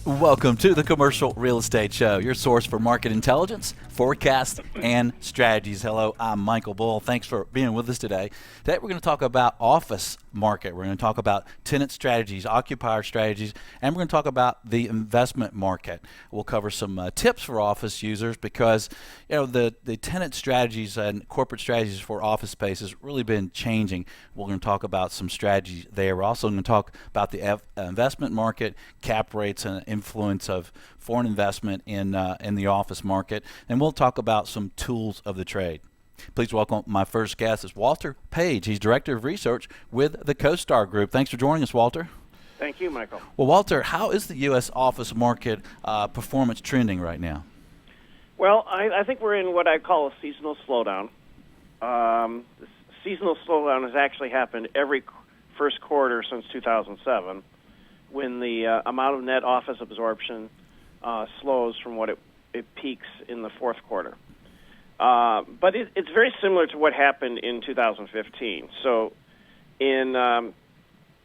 Welcome to the Commercial Real Estate Show, your source for market intelligence, forecasts, and strategies. Hello, I'm Michael Bull. Thanks for being with us today. Today we're going to talk about office market. We're going to talk about tenant strategies, occupier strategies, and we're going to talk about the investment market. We'll cover some tips for office users because the tenant strategies and corporate strategies for office space has really been changing. We're going to talk about some strategies there. We're also going to talk about the investment market, cap rates, and influence of foreign investment in the office market, and we'll talk about some tools of the trade. Please welcome my first guest is Walter Page. He's Director of Research with the CoStar Group. Thanks for joining us, Walter. Thank you, Michael. Well, Walter, how is the U.S. office market performance trending right now? Well, I think we're in what I call a seasonal slowdown. The seasonal slowdown has actually happened every first quarter since 2007, when the amount of net office absorption slows from what it peaks in the fourth quarter. But it's very similar to what happened in 2015. So in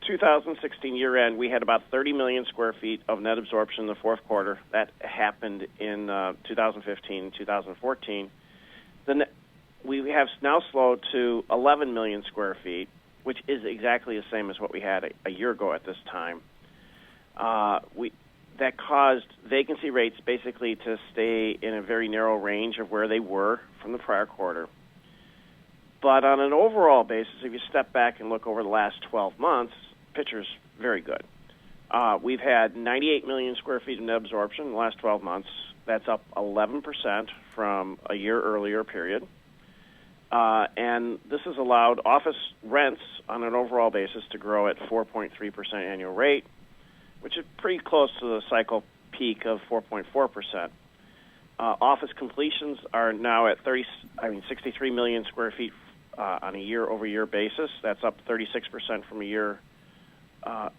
2016 year-end, we had about 30 million square feet of net absorption in the fourth quarter. That happened in 2015 and 2014. We have now slowed to 11 million square feet, which is exactly the same as what we had a year ago at this time. That caused vacancy rates basically to stay in a very narrow range of where they were from the prior quarter. But on an overall basis, if you step back and look over the last 12 months, the picture's very good. We've had 98 million square feet of net absorption in the last 12 months. That's up 11% from a year earlier period. And this has allowed office rents on an overall basis to grow at 4.3% annual rate, which is pretty close to the cycle peak of 4.4%. Office completions are now at 63 million square feet on a year-over-year basis. That's up 36% from a year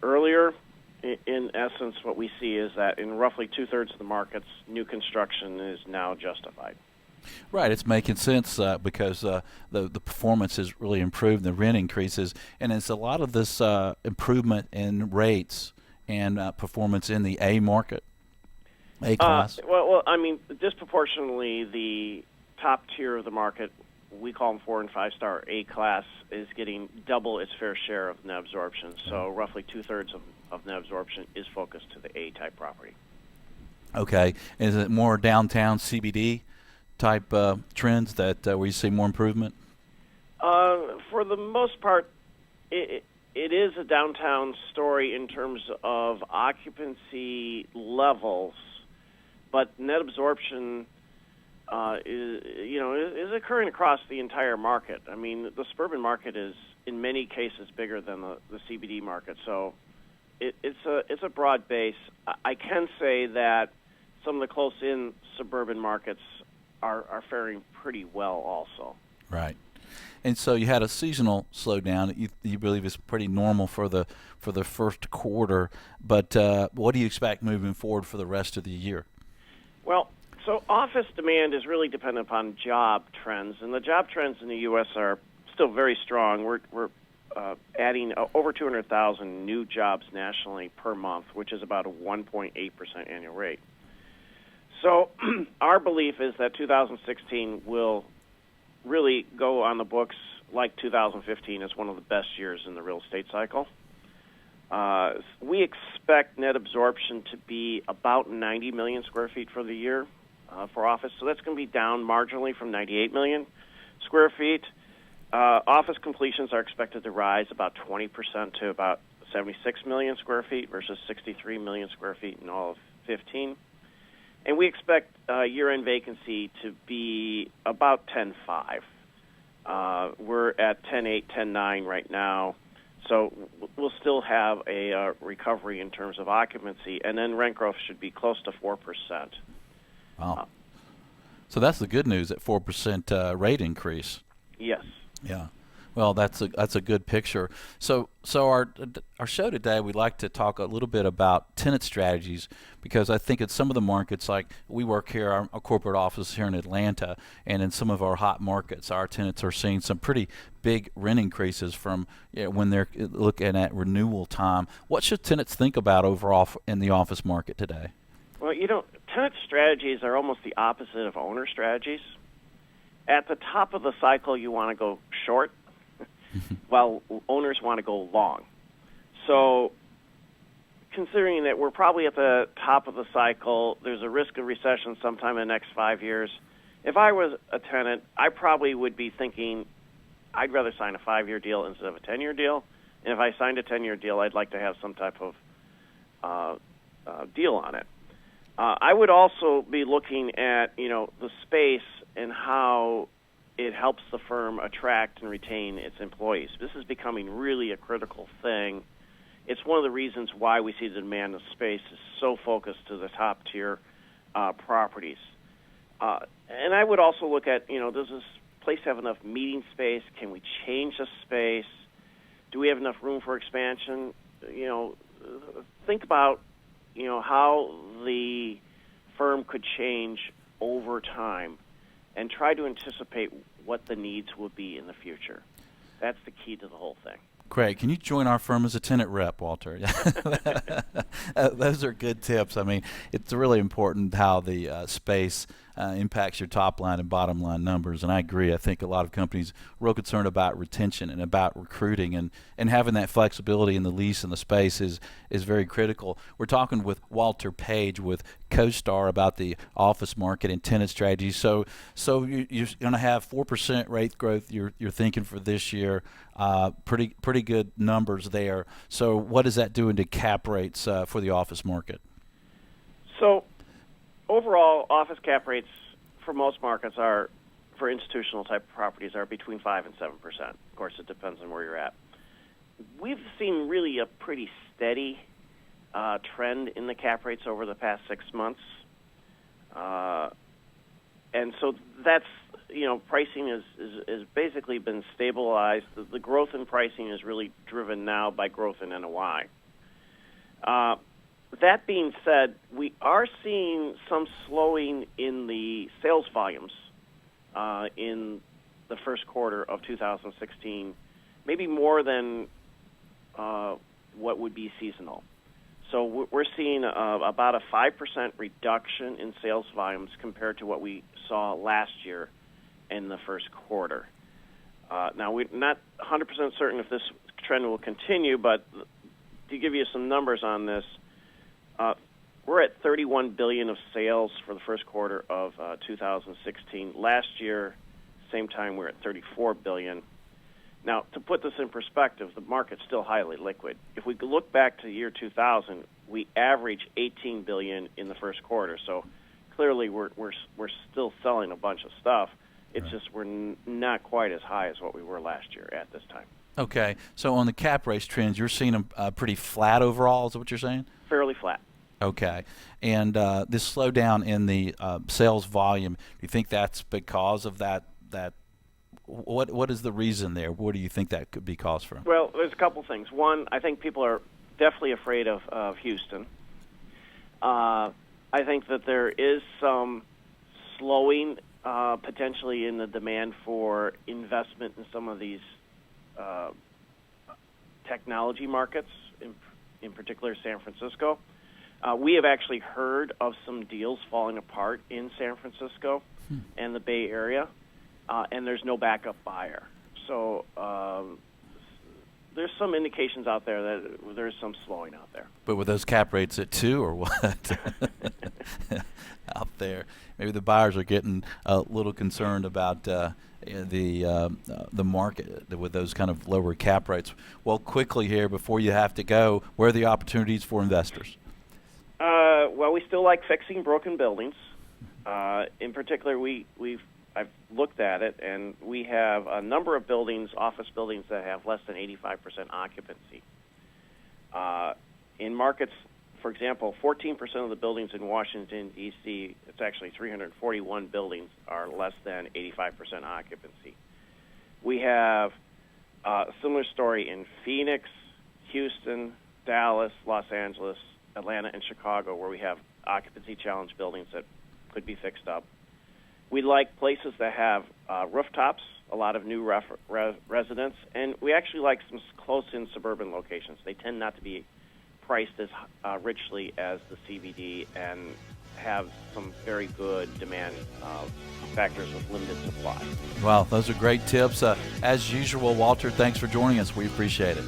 earlier. In essence, what we see is that in roughly two-thirds of the markets, new construction is now justified. Right, it's making sense because the performance has really improved, the rent increases, and it's a lot of this improvement in rates and performance in the A market, A class? Well, I mean, disproportionately, the top tier of the market, we call them 4- and 5-star A class, is getting double its fair share of net absorption. So roughly two-thirds of net absorption is focused to the A-type property. Okay. Is it more downtown CBD type trends that where you see more improvement? For the most part, it is a downtown story in terms of occupancy levels, but net absorption is occurring across the entire market. I mean, the suburban market is in many cases bigger than the CBD market, so it's a broad base. I can say that some of the close-in suburban markets are faring pretty well also. Right. And so you had a seasonal slowdown. You believe it's pretty normal for the first quarter, but what do you expect moving forward for the rest of the year? Well, so office demand is really dependent upon job trends, and the job trends in the U.S. are still very strong. We're adding over 200,000 new jobs nationally per month, which is about a 1.8% annual rate. So our belief is that 2016 will really go on the books like 2015 as one of the best years in the real estate cycle. We expect net absorption to be about 90 million square feet for the year for office, so that's going to be down marginally from 98 million square feet. Office completions are expected to rise about 20% to about 76 million square feet versus 63 million square feet in all of 15. And we expect year-end vacancy to be about 10.5. We're at 10.8, 10.9 right now, so we'll still have a recovery in terms of occupancy, and then rent growth should be close to 4%. Wow. So that's the good news, at 4% rate increase. Yes. Yeah. Well, that's a good picture. So our show today, we'd like to talk a little bit about tenant strategies because I think in some of the markets, like we work here, our corporate office here in Atlanta, and in some of our hot markets, our tenants are seeing some pretty big rent increases from when they're looking at renewal time. What should tenants think about overall in the office market today? Well, tenant strategies are almost the opposite of owner strategies. At the top of the cycle, you want to go short, while owners want to go long. So considering that we're probably at the top of the cycle, there's a risk of recession sometime in the next 5 years. If I was a tenant, I probably would be thinking I'd rather sign a 5-year deal instead of a 10-year deal. And if I signed a 10-year deal, I'd like to have some type of deal on it. I would also be looking at, the space and how it helps the firm attract and retain its employees. This is becoming really a critical thing. It's one of the reasons why we see the demand of space is so focused to the top tier properties. And I would also look at, does this place have enough meeting space? Can we change the space? Do we have enough room for expansion? Think about, how the firm could change over time and try to anticipate what the needs will be in the future. That's the key to the whole thing. Craig, can you join our firm as a tenant rep, Walter? Those are good tips. I mean, it's really important how the space impacts your top line and bottom line numbers. And I agree. I think a lot of companies are real concerned about retention and about recruiting, and having that flexibility in the lease and the space is very critical. We're talking with Walter Page with CoStar about the office market and tenant strategy. So you're going to have 4% rate growth. You're thinking for this year. Pretty good numbers there. So what is that doing to cap rates for the office market? So overall, office cap rates for most markets for institutional type properties are between 5 and 7%. Of course, it depends on where you're at. We've seen really a pretty steady trend in the cap rates over the past 6 months. And so that's, pricing is basically been stabilized. The growth in pricing is really driven now by growth in NOI. That being said, we are seeing some slowing in the sales volumes in the first quarter of 2016, maybe more than what would be seasonal. So we're seeing about a 5% reduction in sales volumes compared to what we saw last year in the first quarter. Now, we're not 100% certain if this trend will continue, but to give you some numbers on this, we're at $31 billion of sales for the first quarter of 2016. Last year, same time, we're at $34 billion. Now, to put this in perspective, the market's still highly liquid. If we look back to the year 2000, we averaged $18 billion in the first quarter. So clearly, we're still selling a bunch of stuff. It's just we're not quite as high as what we were last year at this time. Okay. So on the cap rates trends, you're seeing them pretty flat overall. Is that what you're saying? Fairly flat. Okay. And this slowdown in the sales volume, do you think that's because of that? What is the reason there? What do you think that could be caused from? Well, there's a couple things. One, I think people are definitely afraid of Houston. I think that there is some slowing potentially in the demand for investment in some of these technology markets, in particular San Francisco. We have actually heard of some deals falling apart in San Francisco and the Bay Area, and there's no backup buyer. So there's some indications out there that there's some slowing out there. But with those cap rates at 2 or what? Out there, maybe the buyers are getting a little concerned about the market with those kind of lower cap rates. Well, quickly here before you have to go, where are the opportunities for investors? Well, we still like fixing broken buildings. In particular, I've looked at it, and we have a number of buildings, office buildings, that have less than 85% occupancy. In markets, for example, 14% of the buildings in Washington, D.C., it's actually 341 buildings, are less than 85% occupancy. We have Similar story in Phoenix, Houston, Dallas, Los Angeles, Atlanta, and Chicago, where we have occupancy challenge buildings that could be fixed up. We like places that have rooftops, a lot of new residents, and we actually like some close-in suburban locations. They tend not to be priced as richly as the CBD and have some very good demand factors with limited supply. Well, those are great tips. As usual, Walter, thanks for joining us. We appreciate it.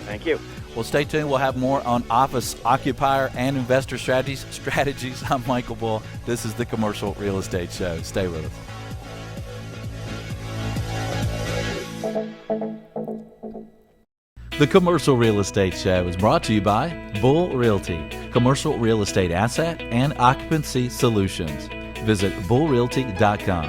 Thank you. Well, stay tuned. We'll have more on office, occupier, and investor strategies. I'm Michael Bull. This is the Commercial Real Estate Show. Stay with us. The Commercial Real Estate Show is brought to you by Bull Realty, commercial real estate asset and occupancy solutions. Visit bullrealty.com.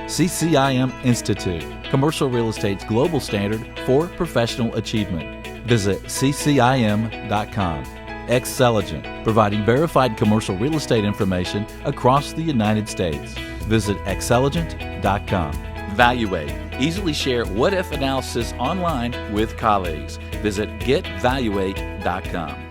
CCIM Institute, commercial real estate's global standard for professional achievement. Visit ccim.com. Xceligent, providing verified commercial real estate information across the United States. Visit xceligent.com. Valuate, easily share what-if analysis online with colleagues. Visit getvaluate.com.